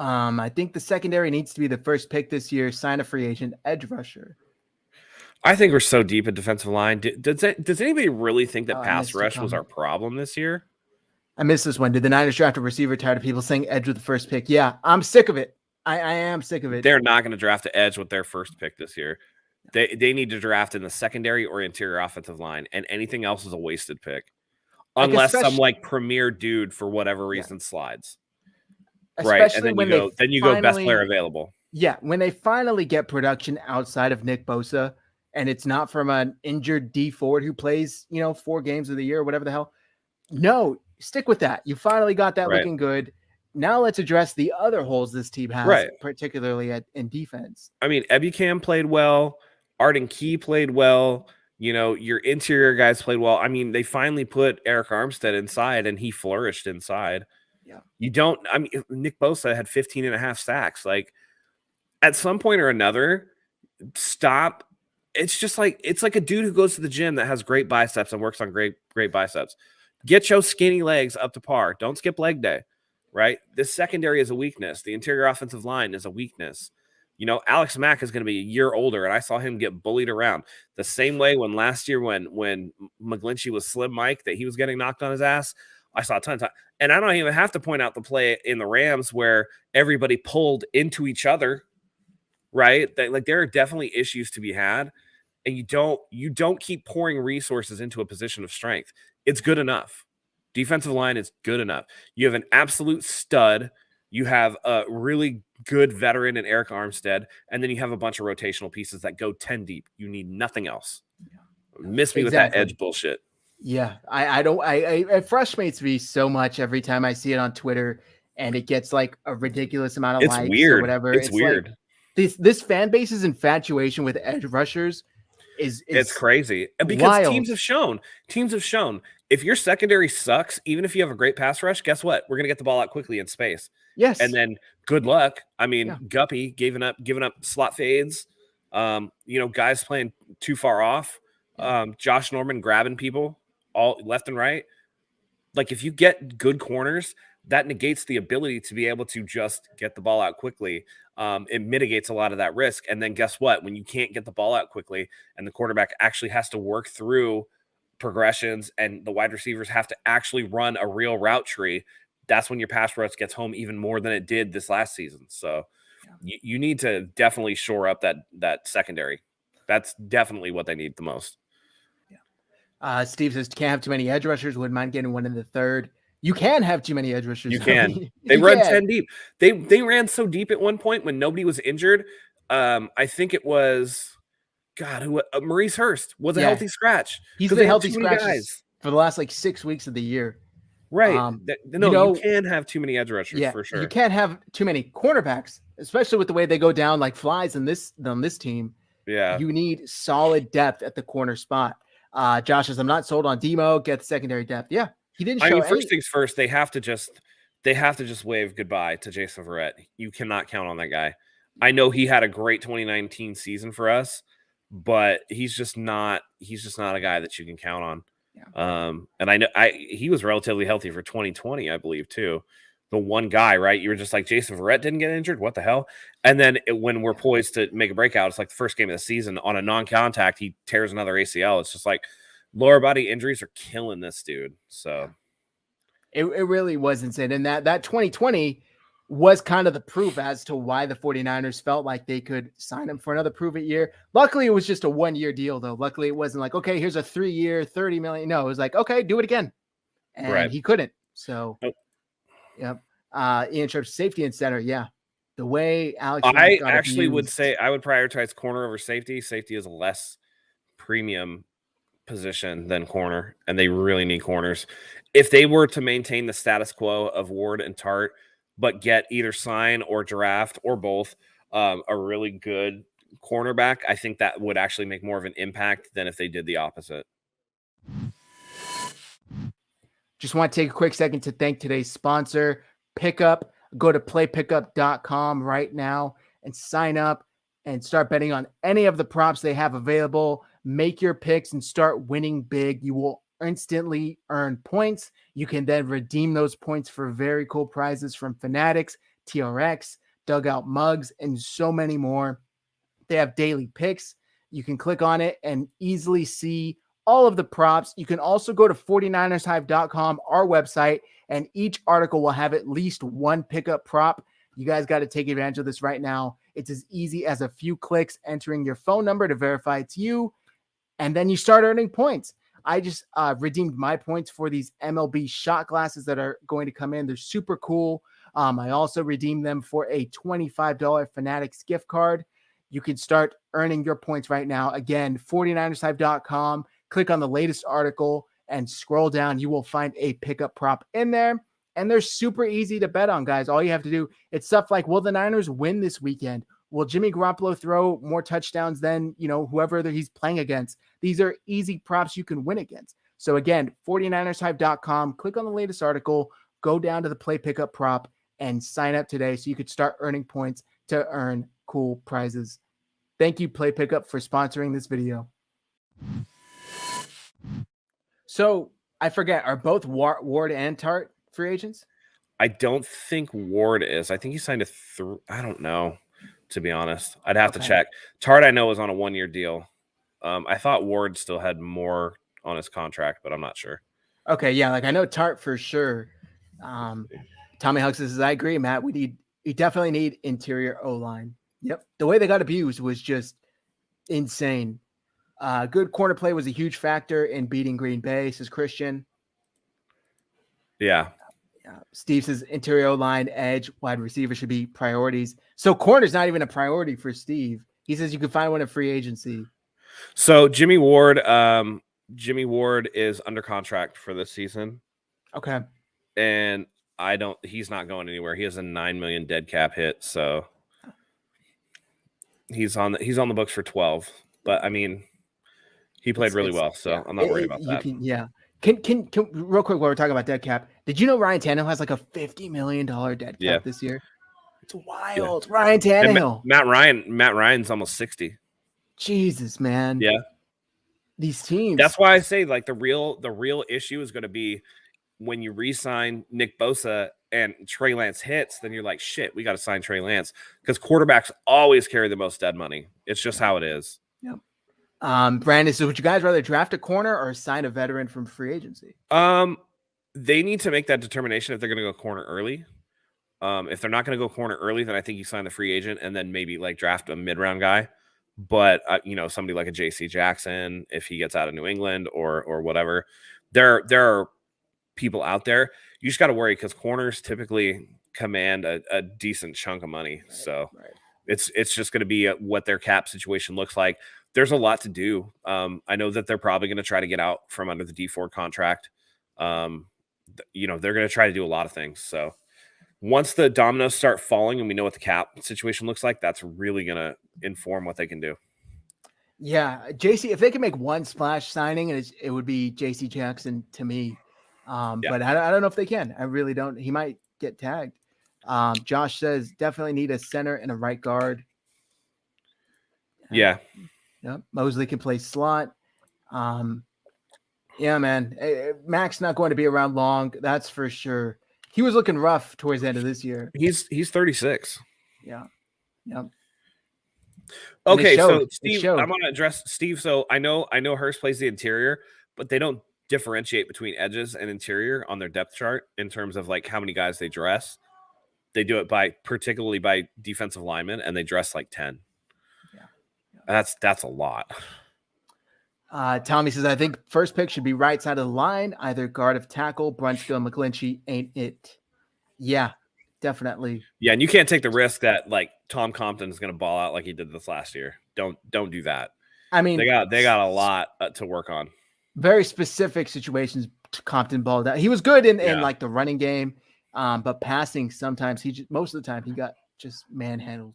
I think the secondary needs to be the first pick this year. Sign a free agent edge rusher. I think we're so deep at defensive line. Does anybody really think that pass rush was our problem this year? I missed this one. Did the Niners draft a receiver? Tired of people saying edge with the first pick. Yeah, I'm sick of it. I am sick of it. They're not going to draft an edge with their first pick this year. They need to draft in the secondary or interior offensive line, and anything else is a wasted pick. Unless some like premier dude for whatever reason slides. Especially right. And then you go best player available. Yeah. When they finally get production outside of Nick Bosa, and it's not from an injured D Ford who plays, 4 games of the year or whatever the hell. No, stick with that. You finally got that looking good. Now let's address the other holes this team has, particularly in defense. I mean, Ebukam played well. Arden Key played well. Your interior guys played well. I mean, they finally put Eric Armstead inside, and he flourished inside. Yeah. Nick Bosa had 15 and a half sacks. Like, at some point or another, stop. It's like a dude who goes to the gym that has great biceps and works on great biceps. Get your skinny legs up to par. Don't skip leg day, right? This secondary is a weakness. The interior offensive line is a weakness. Alex Mack is going to be a year older, and I saw him get bullied around the same way when last year when McGlinchey was Slim Mike, that he was getting knocked on his ass. I saw a ton of time. And I don't even have to point out the play in the Rams where everybody pulled into each other, right? There are definitely issues to be had, and you don't keep pouring resources into a position of strength. It's good enough. Defensive line is good enough. You have an absolute stud. You have a really good veteran in Eric Armstead, and then you have a bunch of rotational pieces that go 10 deep. You need nothing else. Miss me with that edge bullshit. Yeah, it frustrates me so much every time I see it on Twitter, and it gets like a ridiculous amount of likes weird. Or whatever. It's weird. Like, this fan base's infatuation with edge rushers it's crazy because wild. teams have shown if your secondary sucks, even if you have a great pass rush, guess what? We're gonna get the ball out quickly in space. Yes, and then good luck. I mean, Guppy giving up slot fades. Guys playing too far off. Josh Norman grabbing people all left and right. Like, if you get good corners, that negates the ability to be able to just get the ball out quickly. It mitigates a lot of that risk. And then guess what? When you can't get the ball out quickly and the quarterback actually has to work through progressions and the wide receivers have to actually run a real route tree, that's when your pass rush gets home even more than it did this last season. So you need to definitely shore up that secondary. That's definitely what they need the most. Steve says, can't have too many edge rushers. Wouldn't mind getting one in the third. You can have too many edge rushers. You can. They run 10 deep. They ran so deep at one point when nobody was injured. I think it was, Maurice Hurst was a healthy scratch. He's been healthy scratches for the last 6 weeks of the year. Right. You can have too many edge rushers for sure. You can't have too many cornerbacks, especially with the way they go down like flies on this team. Yeah. You need solid depth at the corner spot. Josh says, I'm not sold on Demo. Get the secondary depth. Yeah. He didn't show first things first, they have to just wave goodbye to Jason Verrett. You cannot count on that guy. I know he had a great 2019 season for us, but he's just not a guy that you can count on. Yeah. And I know he was relatively healthy for 2020, I believe, too. The one guy, right? You were just like, Jason Verrett didn't get injured. What the hell? And then when we're poised to make a breakout, it's like the first game of the season on a non-contact, he tears another ACL. It's just like lower body injuries are killing this dude. So it really was insane. And that 2020 was kind of the proof as to why the 49ers felt like they could sign him for another prove-it year. Luckily, it was just a 1-year deal, though. Luckily, it wasn't like, okay, here's a 3-year, $30 million. No, it was like, okay, do it again. And he couldn't. So, Yep. Ian Tripp's safety and center. Yeah. The way Alex. I actually would say I would prioritize corner over safety. Safety is a less premium position than corner, and they really need corners. If they were to maintain the status quo of Ward and Tart, but get either sign or draft or both a really good cornerback, I think that would actually make more of an impact than if they did the opposite. Just want to take a quick second to thank today's sponsor, Pickup. Go to playpickup.com right now and sign up and start betting on any of the props they have available. Make your picks and start winning big. You will instantly earn points. You can then redeem those points for very cool prizes from Fanatics, TRX, dugout mugs, and so many more. They have daily picks. You can click on it and easily see all of the props. You can also go to 49ershive.com, our website, and each article will have at least one pickup prop. You guys got to take advantage of this right now. It's as easy as a few clicks, entering your phone number to verify it's you, and then you start earning points. I just redeemed my points for these MLB shot glasses that are going to come in. They're super cool. I also redeemed them for a $25 Fanatics gift card. You can start earning your points right now. Again, 49ershive.com. Click on the latest article and scroll down. You will find a pickup prop in there. And they're super easy to bet on, guys. All you have to do, it's stuff like, will the Niners win this weekend? Will Jimmy Garoppolo throw more touchdowns than, whoever he's playing against? These are easy props you can win against. So again, 49ershive.com, click on the latest article, go down to the play pickup prop and sign up today so you could start earning points to earn cool prizes. Thank you, Play Pickup, for sponsoring this video. So I forget, are both Ward and Tart free agents? I don't think Ward is. I think he signed I don't know, to be honest. I'd have to check. Tart, I know, is on a 1-year deal. I thought Ward still had more on his contract, but I'm not sure. Okay, yeah, I know Tart for sure. Tommy Huck says, I agree, Matt. We definitely need interior O-line. Yep. The way they got abused was just insane. Good corner play was a huge factor in beating Green Bay, says Christian. Yeah. Steve says interior O-line, edge, wide receiver should be priorities. So corner's not even a priority for Steve. He says you can find one in free agency. So Jimmy Ward is under contract for this season. Okay. And he's not going anywhere. He has a $9 million dead cap hit, so he's on the books for 12. But I mean, he played really well, so I'm not worried about that. Can real quick while we're talking about dead cap, did you know Ryan Tannehill has a $50 million dead cap this year? It's wild. Yeah. Ryan Tannehill. Matt Ryan's almost 60. Jesus, man. Yeah. These teams. That's why I say the real issue is going to be when you re-sign Nick Bosa and Trey Lance hits, then you're like, shit, we got to sign Trey Lance, because quarterbacks always carry the most dead money. It's just how it is. Yep. Brandon, so would you guys rather draft a corner or sign a veteran from free agency? They need to make that determination if they're going to go corner early. If they're not going to go corner early, then I think you sign the free agent and then maybe draft a mid-round guy. But somebody like a JC Jackson, if he gets out of New England or whatever, there are people out there. You just got to worry because corners typically command a decent chunk of money. So it's just going to be what their cap situation looks like. There's a lot to do. I know that they're probably going to try to get out from under the D Ford contract. They're going to try to do a lot of things. So once the dominoes start falling and we know what the cap situation looks like, that's really going to inform what they can do. Yeah, JC, if they can make one splash signing, it would be JC Jackson to me. But I don't know if they can. I really don't. He might get tagged. Josh says definitely need a center and a right guard. Yeah. Mosley can play slot. Yeah, man. Mac's not going to be around long. That's for sure. He was looking rough towards the end of this year. He's 36. Yeah. Yep. Okay, so Steve, I'm going to address Steve. So I know Hurst plays the interior, but they don't differentiate between edges and interior on their depth chart in terms of how many guys they dress. They do it particularly by defensive linemen, and they dress 10. Yeah. That's a lot. Tommy says, I think first pick should be right side of the line, either guard of tackle. Brunskill, McGlinchey ain't it. Yeah, definitely. Yeah, and you can't take the risk that Tom Compton is going to ball out like he did this last year. Don't do that. I mean, they got a lot to work on. Very specific situations. Compton balled out. He was good in the running game, but passing sometimes most of the time he got just manhandled.